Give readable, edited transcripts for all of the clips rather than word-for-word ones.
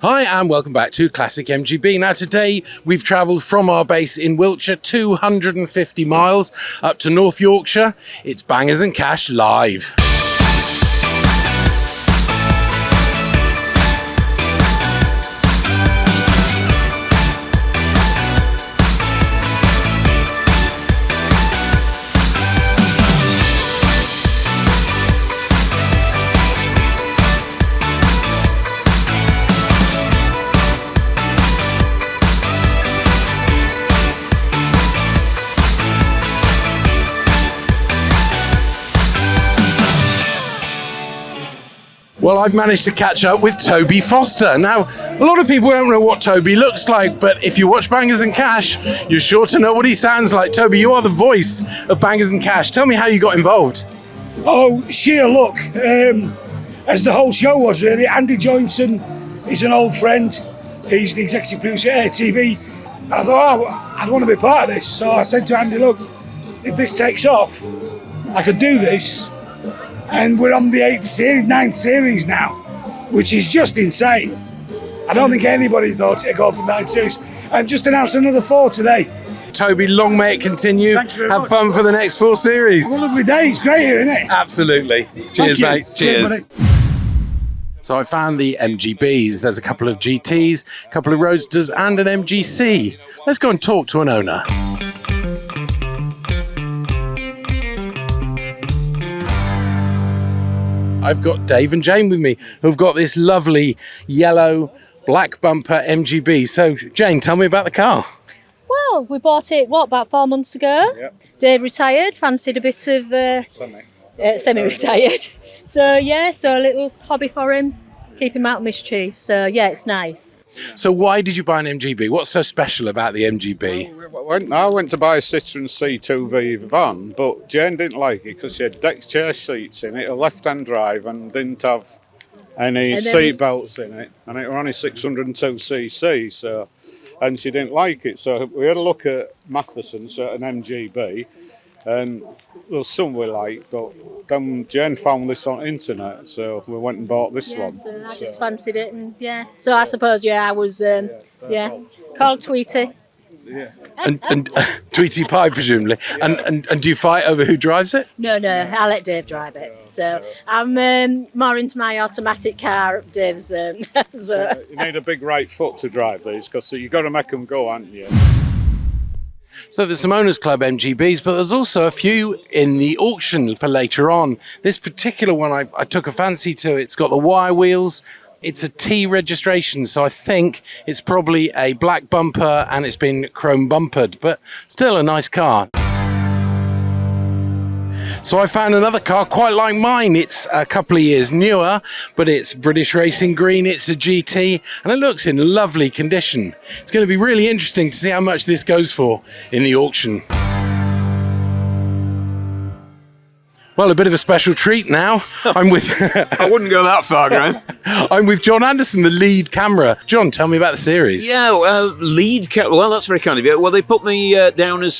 Hi and welcome back to Classic MGB. Now today we've travelled from our base in Wiltshire 250 miles up to North Yorkshire. It's Bangers&Cash live. Well, I've managed to catch up with Toby Foster. Now, a lot of people don't know what Toby looks like, but if you watch Bangers&Cash, you're sure to know what he sounds like. Toby, you are the voice of Bangers&Cash. Tell me how you got involved. Oh, sheer luck, as the whole show was really. Andy Johnson is an old friend. He's the executive producer at AirTV. And I thought, I'd want to be part of this. So I said to Andy, look, if this takes off, I could do this. And we're on the 9th series now, which is just insane. I don't think anybody thought it'd go for 9 series. I've just announced another 4 today. Toby, long may it continue. Thank you very Have much. fun for the next 4 series. Have a lovely day. It's great here, isn't it? Absolutely. Cheers, Thank you. mate. Cheers. buddy. So I found the MGBs. There's a couple of GTs, a couple of Roadsters and an MGC. Let's go and talk to an owner. I've got Dave and Jane with me, who've got this lovely yellow black bumper MGB. So, Jane, tell me about the car. Well, we bought it, about 4 months ago? Yep. Dave retired, fancied a bit of semi-retired. So, yeah, so a little hobby for him, keep him out of mischief. So, yeah, it's nice. So why did you buy an MGB? What's so special about the MGB? I went to buy a Citroen C2V van, but Jane didn't like it because she had deck chair seats in it, a left-hand drive, and didn't have any seat belts in it, and it was only 602cc, so, and she didn't like it. So we had a look at Mathewson, so an MGB, and there was some we liked, but then Jane found this on internet, so we went and bought this one. So I just fancied it, and yeah. So I suppose, I was, called Tweety. Yeah. And Tweety Pie, presumably. And do you fight over who drives it? No, I let Dave drive it. So I'm more into my automatic car. Dave's. So. You need a big right foot to drive these, because you've got to make them go, haven't you? So there's some Owners Club MGBs, but there's also a few in the auction for later on. This particular one I took a fancy to. It's got the wire wheels. It's a T registration, so I think it's probably a black bumper and it's been chrome bumpered, but still a nice car. So I found another car quite like mine. It's a couple of years newer, but it's British Racing Green. It's a GT, and it looks in lovely condition. It's going to be really interesting to see how much this goes for in the auction. Well, a bit of a special treat now. I'm with... I wouldn't go that far, Graham. I'm with John Anderson, the lead camera. John, tell me about the series. Yeah, well, that's very kind of you. Well, they put me down as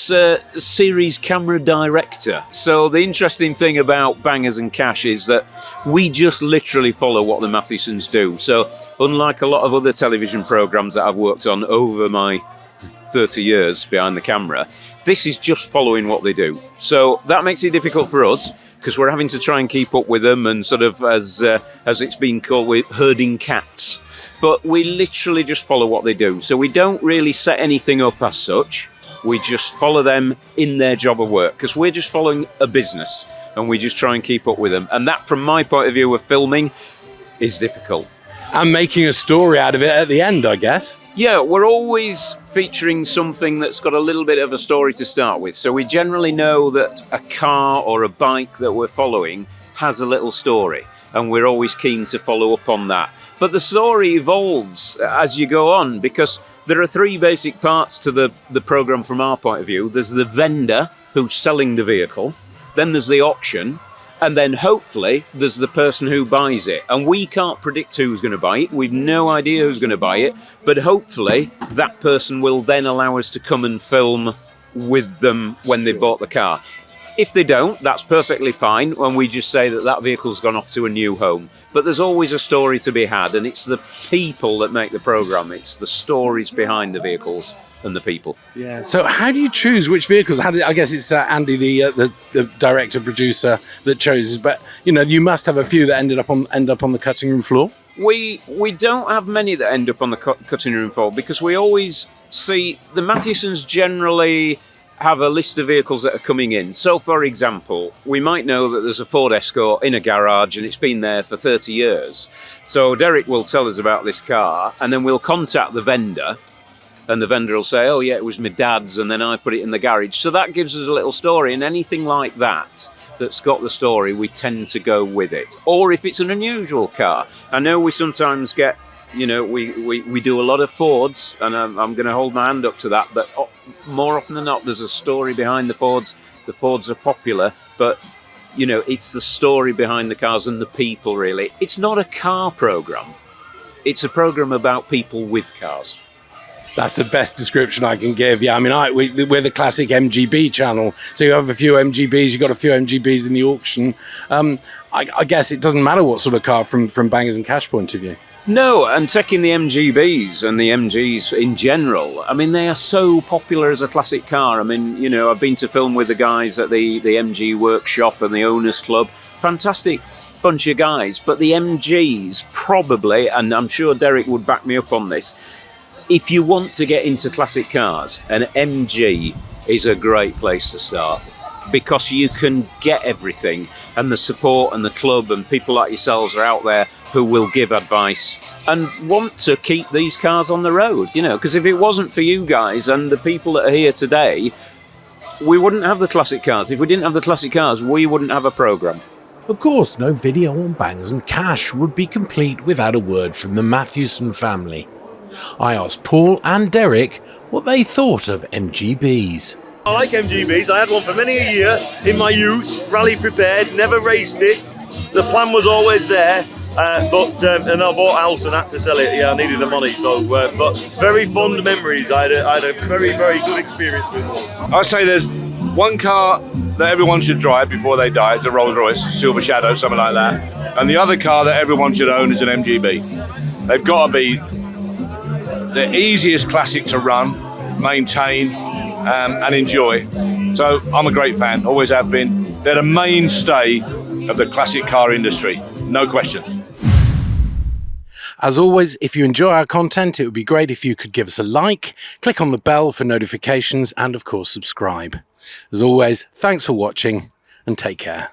series camera director. So the interesting thing about Bangers&Cash is that we just literally follow what the Mathewsons do. So unlike a lot of other television programmes that I've worked on over my 30 years behind the camera, this is just following what they do. So that makes it difficult for us, because we're having to try and keep up with them and sort of, as it's been called, we're herding cats. But we literally just follow what they do. So we don't really set anything up as such. We just follow them in their job of work, because we're just following a business and we just try and keep up with them. And that, from my point of view of filming, is difficult. And making a story out of it at the end, I guess. Yeah, we're always featuring something that's got a little bit of a story to start with. So we generally know that a car or a bike that we're following has a little story, and we're always keen to follow up on that. But the story evolves as you go on, because there are 3 basic parts to the programme from our point of view. There's the vendor who's selling the vehicle, then there's the auction, and then hopefully there's the person who buys it. And we can't predict who's going to buy it. We've no idea who's going to buy it. But hopefully that person will then allow us to come and film with them when they bought the car. If they don't, that's perfectly fine, and we just say that that vehicle's gone off to a new home. But there's always a story to be had, and it's the people that make the programme. It's the stories behind the vehicles and the people. Yeah. So how do you choose which vehicles? I guess it's Andy, the director producer, that chooses. But you must have a few that end up on the cutting room floor. We don't have many that end up on the cutting room floor, because we always see the Mathewsons generally have a list of vehicles that are coming in. So, for example, we might know that there's a Ford Escort in a garage and it's been there for 30 years. So Derek will tell us about this car, and then we'll contact the vendor, and the vendor will say, oh yeah, it was my dad's, and then I put it in the garage. So that gives us a little story, and anything like that's got the story, we tend to go with it. Or if it's an unusual car, I know we sometimes get, we do a lot of Fords, and I'm going to hold my hand up to that, but more often than not, there's a story behind the Fords. The Fords are popular, but it's the story behind the cars and the people, really. It's not a car programme. It's a programme about people with cars. That's the best description I can give. Yeah, I mean, we're the classic MGB channel. So you have a few MGBs, you've got a few MGBs in the auction. I guess it doesn't matter what sort of car from Bangers and Cash point of view. No, and taking the MGBs and the MGs in general, I mean, they are so popular as a classic car. I mean, I've been to film with the guys at the MG workshop and the Owners Club. Fantastic bunch of guys. But the MGs probably, and I'm sure Derek would back me up on this, if you want to get into classic cars, an MG is a great place to start, because you can get everything, and the support and the club and people like yourselves are out there who will give advice and want to keep these cars on the road, because if it wasn't for you guys and the people that are here today, we wouldn't have the classic cars. If we didn't have the classic cars, we wouldn't have a programme. Of course, no video on Bangers and Cash would be complete without a word from the Mathewson family. I asked Paul and Derek what they thought of MGBs. I like MGBs. I had one for many a year in my youth, rally prepared, never raced it. The plan was always there, and I bought a house and had to sell it. Yeah, I needed the money, so but very fond memories. I had a very, very good experience with one. I say there's one car that everyone should drive before they die. It's a Rolls Royce, Silver Shadow, something like that. And the other car that everyone should own is an MGB. They've got to be the easiest classic to run, maintain, and enjoy. So I'm a great fan, always have been. They're the mainstay of the classic car industry, no question. As always, if you enjoy our content, it would be great if you could give us a like, click on the bell for notifications, and of course subscribe. As always, thanks for watching and take care.